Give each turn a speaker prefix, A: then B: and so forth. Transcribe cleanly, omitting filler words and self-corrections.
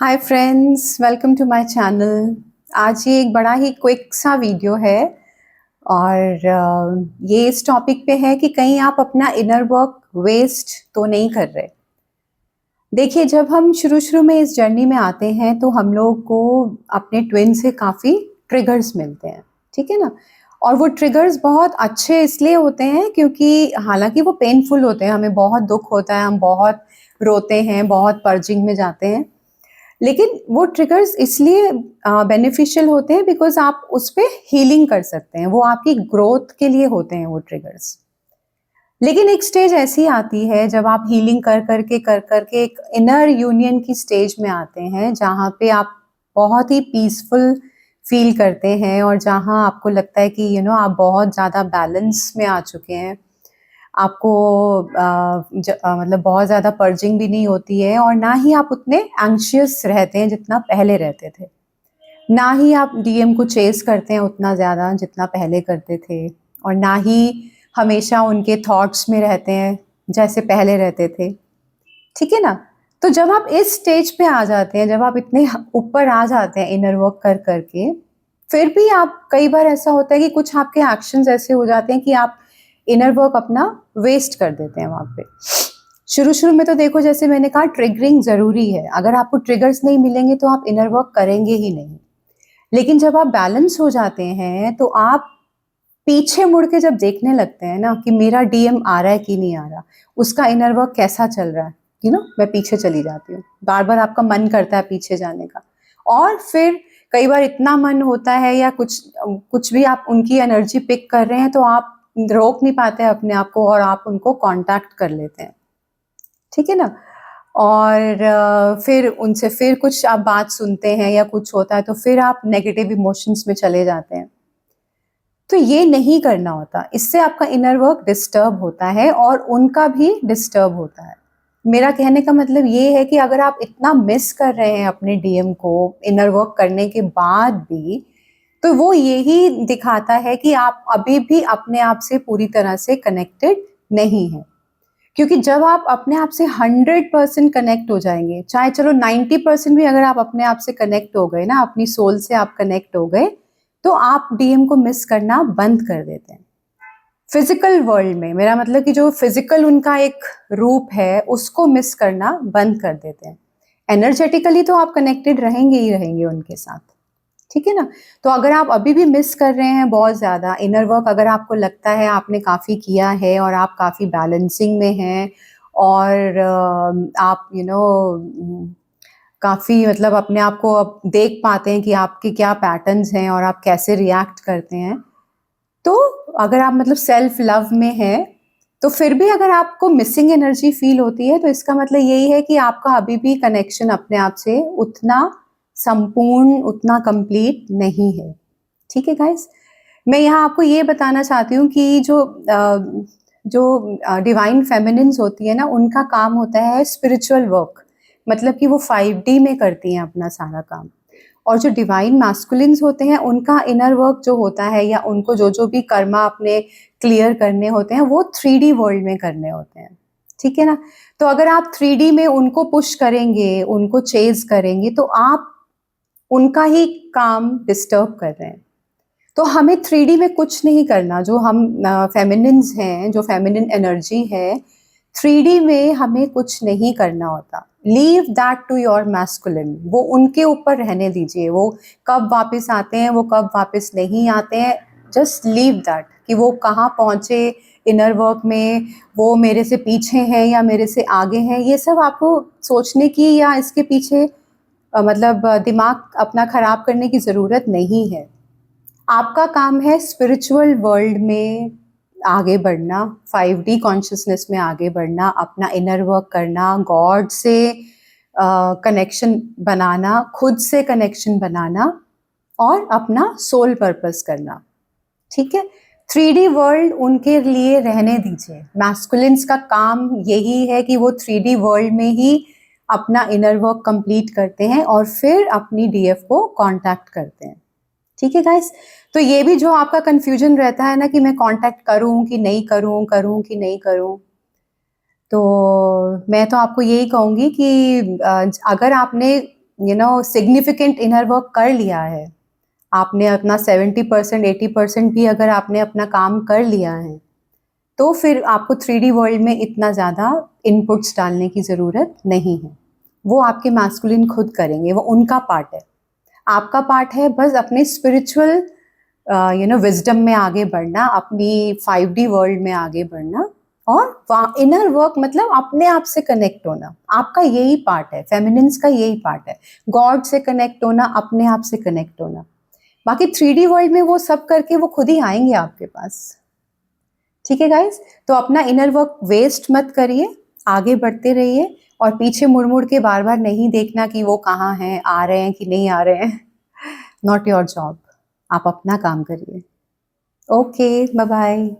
A: Hi friends, welcome to my channel. आज ये एक बड़ा ही क्विक सा वीडियो है और ये इस टॉपिक पे है कि कहीं आप अपना इनर वर्क वेस्ट तो नहीं कर रहे। देखिए, जब हम शुरू में इस जर्नी में आते हैं तो हम लोग को अपने ट्विन से काफ़ी ट्रिगर्स मिलते हैं, ठीक है ना। और वो ट्रिगर्स बहुत अच्छे इसलिए होते हैं क्योंकि हालांकि वो पेनफुल होते हैं, हमें बहुत दुख होता है, हम बहुत रोते हैं, बहुत पर्जिंग में जाते हैं, लेकिन वो ट्रिगर्स इसलिए बेनिफिशियल होते हैं बिकॉज आप उस पे हीलिंग कर सकते हैं। वो आपकी ग्रोथ के लिए होते हैं वो ट्रिगर्स। लेकिन एक स्टेज ऐसी आती है जब आप हीलिंग कर करके एक इनर यूनियन की स्टेज में आते हैं जहाँ पे आप बहुत ही पीसफुल फील करते हैं और जहाँ आपको लगता है कि आप बहुत ज़्यादा बैलेंस में आ चुके हैं। आपको मतलब बहुत ज़्यादा पर्जिंग भी नहीं होती है और ना ही आप उतने एंग्शियस रहते हैं जितना पहले रहते थे। ना ही आप डीएम को चेस करते हैं उतना ज़्यादा जितना पहले करते थे, और ना ही हमेशा उनके थॉट्स में रहते हैं जैसे पहले रहते थे, ठीक है ना। तो जब आप इस स्टेज पे आ जाते हैं, जब आप इतने ऊपर आ जाते हैं इनर वर्क कर करके, फिर भी आप कई बार ऐसा होता है कि कुछ आपके एक्शंस ऐसे हो जाते हैं कि आप इनर वर्क अपना वेस्ट कर देते हैं वहाँ पे। शुरू में तो देखो, जैसे मैंने कहा, ट्रिगरिंग ज़रूरी है। अगर आपको ट्रिगर्स नहीं मिलेंगे तो आप इनर वर्क करेंगे ही नहीं। लेकिन जब आप बैलेंस हो जाते हैं तो आप पीछे मुड़ के जब देखने लगते हैं ना कि मेरा डीएम आ रहा है कि नहीं आ रहा, उसका इनर वर्क कैसा चल रहा है, मैं पीछे चली जाती हूँ। बार बार आपका मन करता है पीछे जाने का, और फिर कई बार इतना मन होता है या कुछ कुछ भी आप उनकी एनर्जी पिक कर रहे हैं तो आप रोक नहीं पाते अपने आप को और आप उनको कांटेक्ट कर लेते हैं, ठीक है ना। और फिर उनसे फिर कुछ आप बात सुनते हैं या कुछ होता है तो फिर आप नेगेटिव इमोशंस में चले जाते हैं। तो ये नहीं करना होता, इससे आपका इनर वर्क डिस्टर्ब होता है और उनका भी डिस्टर्ब होता है। मेरा कहने का मतलब ये है कि अगर आप इतना मिस कर रहे हैं अपने डीएम को इनर वर्क करने के बाद भी, तो वो यही दिखाता है कि आप अभी भी अपने आप से पूरी तरह से कनेक्टेड नहीं हैं। क्योंकि जब आप अपने आप से 100% कनेक्ट हो जाएंगे, चाहे चलो 90% भी अगर आप अपने आप से कनेक्ट हो गए ना, अपनी सोल से आप कनेक्ट हो गए, तो आप डीएम को मिस करना बंद कर देते हैं। फिजिकल वर्ल्ड में मेरा मतलब कि जो फिजिकल उनका एक रूप है उसको मिस करना बंद कर देते हैं। एनर्जेटिकली तो आप कनेक्टेड रहेंगे ही रहेंगे उनके साथ, ठीक है ना। तो अगर आप अभी भी मिस कर रहे हैं बहुत ज़्यादा इनर वर्क, अगर आपको लगता है आपने काफ़ी किया है और आप काफ़ी बैलेंसिंग में हैं और आप काफ़ी मतलब अपने आप को अब देख पाते हैं कि आपके क्या पैटर्न्स हैं और आप कैसे रिएक्ट करते हैं, तो अगर आप मतलब सेल्फ लव में हैं, तो फिर भी अगर आपको मिसिंग एनर्जी फील होती है तो इसका मतलब यही है कि आपका अभी भी कनेक्शन अपने आप से उतना संपूर्ण, उतना कंप्लीट नहीं है, ठीक है गाइस। मैं यहाँ आपको ये बताना चाहती हूँ कि जो डिवाइन फेमिनिन्स होती है ना, उनका काम होता है स्पिरिचुअल वर्क, मतलब कि वो 5D में करती हैं अपना सारा काम। और जो डिवाइन मैस्कुलिन्स होते हैं उनका इनर वर्क जो होता है या उनको जो जो भी कर्मा अपने क्लियर करने होते हैं वो 3D वर्ल्ड में करने होते हैं, ठीक है ना। तो अगर आप 3D में उनको पुश करेंगे, उनको चेज करेंगे, तो आप उनका ही काम डिस्टर्ब कर रहे हैं। तो हमें 3D में कुछ नहीं करना। जो हम फेमिनिन्स हैं, जो फेमिनिन एनर्जी है, 3D में हमें कुछ नहीं करना होता। Leave that to your masculine, वो उनके ऊपर रहने दीजिए। वो कब वापस आते हैं, वो कब वापस नहीं आते हैं, जस्ट लीव दैट कि वो कहाँ पहुँचे इनर वर्क में, वो मेरे से पीछे हैं या मेरे से आगे हैं, ये सब आपको सोचने की या इसके पीछे मतलब दिमाग अपना खराब करने की ज़रूरत नहीं है। आपका काम है स्पिरिचुअल वर्ल्ड में आगे बढ़ना, 5D कॉन्शियसनेस में आगे बढ़ना, अपना इनर वर्क करना, गॉड से कनेक्शन बनाना, खुद से कनेक्शन बनाना और अपना सोल पर्पस करना, ठीक है। 3D वर्ल्ड उनके लिए रहने दीजिए। मैस्कुलिन्स का काम यही है कि वो 3D वर्ल्ड में ही अपना इनर वर्क कंप्लीट करते हैं और फिर अपनी डीएफ को कांटेक्ट करते हैं, ठीक है गाइस। तो ये भी जो आपका कंफ्यूजन रहता है ना कि मैं कांटेक्ट करूं कि नहीं करूं, करूं कि नहीं करूं, तो मैं तो आपको यही कहूंगी कि अगर आपने सिग्निफिकेंट इनर वर्क कर लिया है, आपने अपना 70% 80% भी अगर आपने अपना काम कर लिया है, तो फिर आपको 3D वर्ल्ड में इतना ज़्यादा इनपुट्स डालने की ज़रूरत नहीं है। वो आपके मैस्कुलिन खुद करेंगे, वो उनका पार्ट है। आपका पार्ट है बस अपने स्पिरिचुअल विजडम में आगे बढ़ना, अपनी 5D वर्ल्ड में आगे बढ़ना, और इनर वर्क मतलब अपने आप से कनेक्ट होना। आपका यही पार्ट है, फेमिनिन्स का यही पार्ट है, गॉड से कनेक्ट होना, अपने आप से कनेक्ट होना। बाकी 3D वर्ल्ड में वो सब करके वो खुद ही आएंगे आपके पास। ठीक है गाइस, तो अपना इनर वर्क वेस्ट मत करिए, आगे बढ़ते रहिए, और पीछे मुड़ मुड़ के बार बार नहीं देखना कि वो कहाँ हैं, आ रहे हैं कि नहीं आ रहे हैं। नॉट योर जॉब, आप अपना काम करिए। Okay, bye bye.